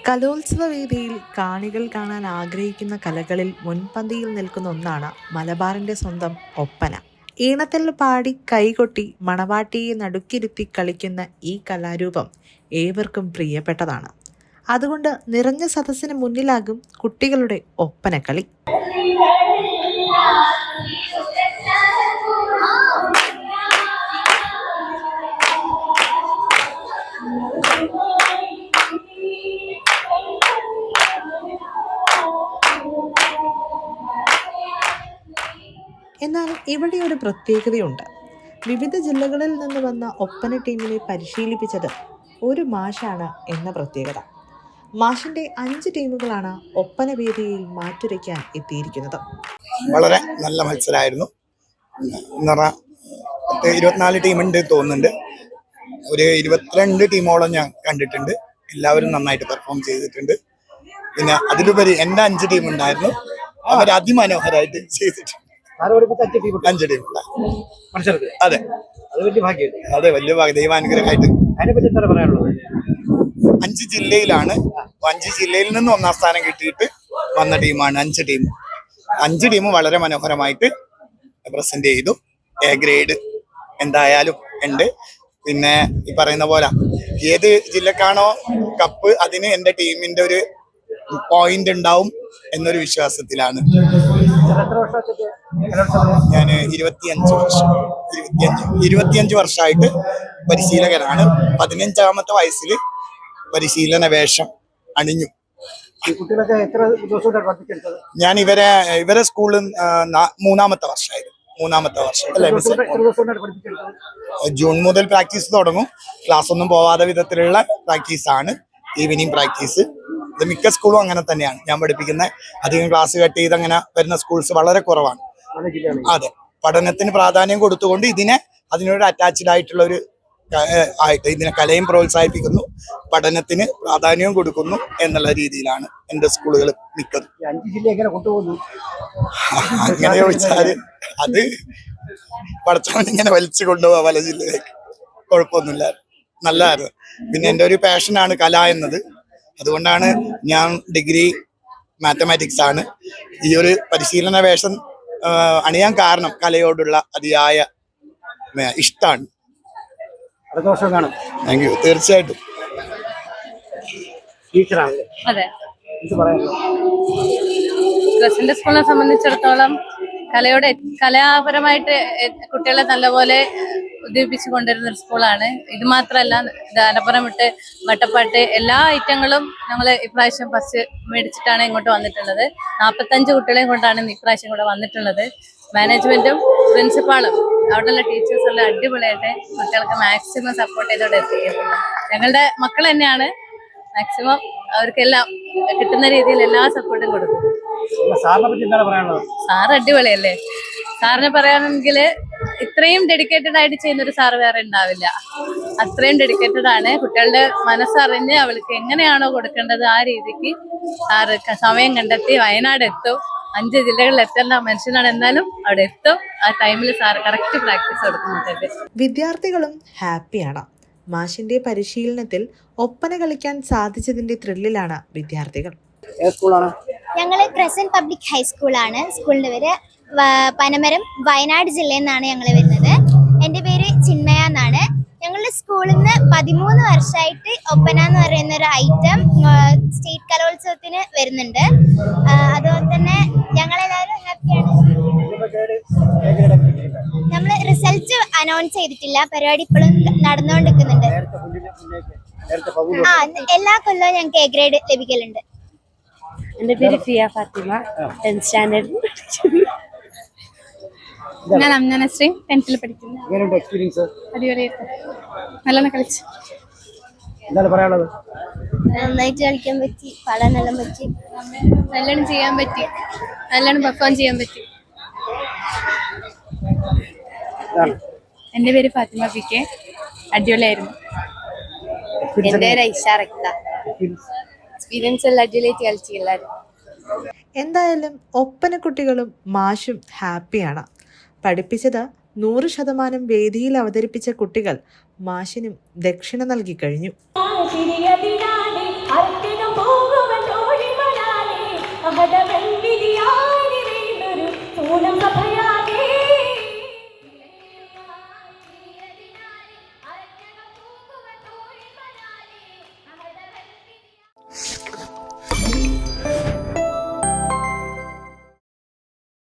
കലോത്സവ വേദിയിൽ കാണികൾ കാണാൻ ആഗ്രഹിക്കുന്ന കലകളിൽ മുൻപന്തിയിൽ നിൽക്കുന്ന ഒന്നാണ് മലബാറിന്റെ സ്വന്തം ഒപ്പന. ഈണത്തിൽ പാടി കൈകൊട്ടി മണവാട്ടിയെ നടുക്കിരുത്തി കളിക്കുന്ന ഈ കലാരൂപം ഏവർക്കും പ്രിയപ്പെട്ടതാണ്. അതുകൊണ്ട് നിറഞ്ഞ സദസ്സിന് മുന്നിലാകും കുട്ടികളുടെ ഒപ്പനക്കളി. എന്നാൽ ഇവിടെ ഒരു പ്രത്യേകതയുണ്ട്. വിവിധ ജില്ലകളിൽ നിന്ന് വന്ന ഒപ്പന ടീമിനെ പരിശീലിപ്പിച്ചത് ഒരു മാഷാണ് എന്ന പ്രത്യേകത. മാഷിന്റെ 5 ടീമുകളാണ് ഒപ്പന വേദിയിൽ മാറ്റുരയ്ക്കാൻ എത്തിയിരിക്കുന്നത്. വളരെ നല്ല മത്സരമായിരുന്നു. 24 ടീമുണ്ട് തോന്നുന്നുണ്ട്. ഒരു 22 ടീമോളം ഞാൻ കണ്ടിട്ടുണ്ട്. എല്ലാവരും നന്നായിട്ട് പെർഫോം ചെയ്തിട്ടുണ്ട്. പിന്നെ അതിലുപരി എൻ്റെ 5 ടീം ഉണ്ടായിരുന്നു. അവർ അതിമനോഹരമായിട്ട് ചെയ്തിട്ടുണ്ട്. 5 ടീം. അതെ, അതെ, വലിയ ഭാഗ്യം, ദൈവാനുഗ്രഹമായിട്ട്. 5 ജില്ലയിലാണ്. 5 ജില്ലയിൽ നിന്ന് 1ാം സ്ഥാനം കിട്ടിയിട്ട് വന്ന ടീമാണ് 5 ടീം. 5 ടീമും വളരെ മനോഹരമായിട്ട് പ്രസന്റ് ചെയ്തു. എ ഗ്രേഡ് എന്തായാലും ഉണ്ട്. പിന്നെ ഈ പറയുന്ന പോലെ ഏത് ജില്ലക്കാണോ കപ്പ് അതിന് എൻ്റെ ടീമിന്റെ ഒരു പോയിന്റ് ഉണ്ടാവും എന്നൊരു വിശ്വാസത്തിലാണ് ഞാൻ. 25 വർഷമായിട്ട് പരിശീലകനാണ്. 15ാമത്തെ വയസ്സിൽ പരിശീലന വേഷം അണിഞ്ഞു. ഞാൻ ഇവരെ സ്കൂളിൽ 3ാമത്തെ വർഷമായിരുന്നു. 3ാമത്തെ വർഷം അല്ലേ? ജൂൺ മുതൽ പ്രാക്ടീസ് തുടങ്ങും. ക്ലാസ് ഒന്നും പോവാതെ വിധത്തിലുള്ള പ്രാക്ടീസാണ്, ഈവനിങ് പ്രാക്ടീസ്. ഇത് മിക്ക സ്കൂളും അങ്ങനെ തന്നെയാണ്. ഞാൻ പഠിപ്പിക്കുന്ന അധികം ക്ലാസ് കട്ട് ചെയ്ത് അങ്ങനെ വരുന്ന സ്കൂൾസ് വളരെ കുറവാണ്. അതെ, പഠനത്തിന് പ്രാധാന്യം കൊടുത്തുകൊണ്ട് അതിനോട് അറ്റാച്ച്ഡ് ആയിട്ടുള്ള ഒരു ആയിട്ട് ഇതിനെ കലയും പ്രോത്സാഹിപ്പിക്കുന്നു, പഠനത്തിന് പ്രാധാന്യവും കൊടുക്കുന്നു എന്നുള്ള രീതിയിലാണ് എൻ്റെ സ്കൂളുകൾ മിക്കതും. അങ്ങനെ ചോദിച്ചാല് അത് പഠിച്ചവൻ ഇങ്ങനെ വലിച്ചു കൊണ്ടുപോവാ പല ജില്ലയിലേക്ക്. കുഴപ്പമൊന്നുമില്ല, നല്ലതായിരുന്നു. പിന്നെ എൻ്റെ ഒരു പാഷനാണ് കല എന്നത്. അതുകൊണ്ടാണ് ഞാൻ ഡിഗ്രി മാത്തമാറ്റിക്സ് ആണ്. ഈ ഒരു പരിശീലന വേഷം അണിയാൻ കാരണം കലയോടുള്ള അതിയായ ഇഷ്ടമാണ്. Thank you. തീർച്ചയായിട്ടും. അതെ, ക്രിസ്ത്യൻ സ്കൂളിനെ സംബന്ധിച്ചിടത്തോളം കലാപരമായിട്ട് കുട്ടികളെ നല്ലപോലെ ഉദ്ദീപിച്ചു കൊണ്ടിരുന്ന ഒരു സ്കൂളാണ്. ഇത് മാത്രമല്ല, ധാരപ്പുറം വിട്ട് വട്ടപ്പാട്ട് എല്ലാ ഐറ്റങ്ങളും ഞങ്ങൾ ഇപ്രാവശ്യം ഫസ്റ്റ് മേടിച്ചിട്ടാണ് ഇങ്ങോട്ട് വന്നിട്ടുള്ളത്. 45 കുട്ടികളെയും കൊണ്ടാണ് ഇപ്രാവശ്യം ഇവിടെ വന്നിട്ടുള്ളത്. മാനേജ്മെന്റും പ്രിൻസിപ്പാളും അവിടെയുള്ള ടീച്ചേഴ്സെല്ലാം അടിപൊളിയായിട്ട് കുട്ടികൾക്ക് മാക്സിമം സപ്പോർട്ട് ചെയ്തോടെ എത്തിക്കുന്നത്. ഞങ്ങളുടെ മക്കൾ തന്നെയാണ്. മാക്സിമം അവർക്കെല്ലാം കിട്ടുന്ന രീതിയിൽ എല്ലാ സപ്പോർട്ടും കൊടുക്കും. സാർ അടിപൊളിയല്ലേ. സാറിന് പറയുകയാണെങ്കിൽ ഇത്രയും ഡെഡിക്കേറ്റഡ് ആയിട്ട് ചെയ്യുന്ന ഒരു സാറ് വേറെ ഉണ്ടാവില്ല. അത്രയും ഡെഡിക്കേറ്റഡ് ആണ്. കുട്ടികളുടെ മനസ്സറിഞ്ഞ് അവൾക്ക് എങ്ങനെയാണോ കൊടുക്കേണ്ടത് ആ രീതിക്ക് സാറ് സമയം കണ്ടെത്തി വയനാട് എത്തും. 5 ജില്ലകളിൽ എത്തേണ്ട മനുഷ്യനാണ്, എന്നാലും അവിടെ എത്തും. ആ ടൈമിൽ സാർ കറക്റ്റ് പ്രാക്ടീസ് കൊടുക്കുന്നുണ്ട്. വിദ്യാർത്ഥികളും ഹാപ്പിയാണ്. മാഷിന്റെ പരിശീലനത്തിൽ ഒപ്പന കളിക്കാൻ സാധിച്ചതിന്റെ ത്രില്ലിലാണ് വിദ്യാർത്ഥികൾ. ഞങ്ങൾ ക്രസന്റ് പബ്ലിക് ഹൈസ്കൂളാണ്. സ്കൂളിന്റെ പേര് പനമരം, വയനാട് ജില്ലയിൽ നിന്നാണ് ഞങ്ങൾ വരുന്നത്. എൻ്റെ പേര് ചിന്മയ എന്നാണ്. ഞങ്ങളുടെ സ്കൂളിൽ നിന്ന് 13 വർഷമായിട്ട് ഒപ്പന എന്ന് പറയുന്ന ഒരു ഐറ്റം സ്റ്റേറ്റ് കലോത്സവത്തിന് വരുന്നുണ്ട്. അതുപോലെ തന്നെ ഞങ്ങളെല്ലാവരും ഹാപ്പിയാണ്. നമ്മൾ റിസൾട്ട് അനൗൺസ് ചെയ്തിട്ടില്ല, പരിപാടി ഇപ്പോഴും നടന്നുകൊണ്ടിരിക്കുന്നുണ്ട്. എല്ലാ കൊല്ലവും ഞങ്ങൾക്ക് എ ഗ്രേഡ് ലഭിക്കലുണ്ട്. എൻ്റെ പേര് ഫിയ ഫാത്തിമ, 10th സ്റ്റാൻഡേർഡ്. ഞാൻ അംനശ്രീ, 10th പഠിക്കുന്നു. അടിപൊളിയായിട്ട് നല്ലോണം കളിച്ചു. നന്നായിട്ട് കളിക്കാൻ പറ്റി, പാടാനെല്ലാം പറ്റി, നല്ലോണം ചെയ്യാൻ പറ്റി, നല്ലോണം പെർഫോം ചെയ്യാൻ പറ്റി. എൻ്റെ പേര് ഫാത്തിമ പി കെ. അടിപൊളിയായിരുന്നു. എൻ്റെ പേര് ഐഷ റക്ത. എക്സ്പീരിയൻസ് എല്ലാം അടിപൊളിയായിട്ട് കളിച്ചു എല്ലാവരും. എന്തായാലും ഒപ്പനക്കുട്ടികളും മാഷും ഹാപ്പിയാണ്. പഠിപ്പിച്ചത് 100% വേദിയിൽ അവതരിപ്പിച്ച കുട്ടികൾ മാഷിനും ദക്ഷിണ നൽകി കഴിഞ്ഞു.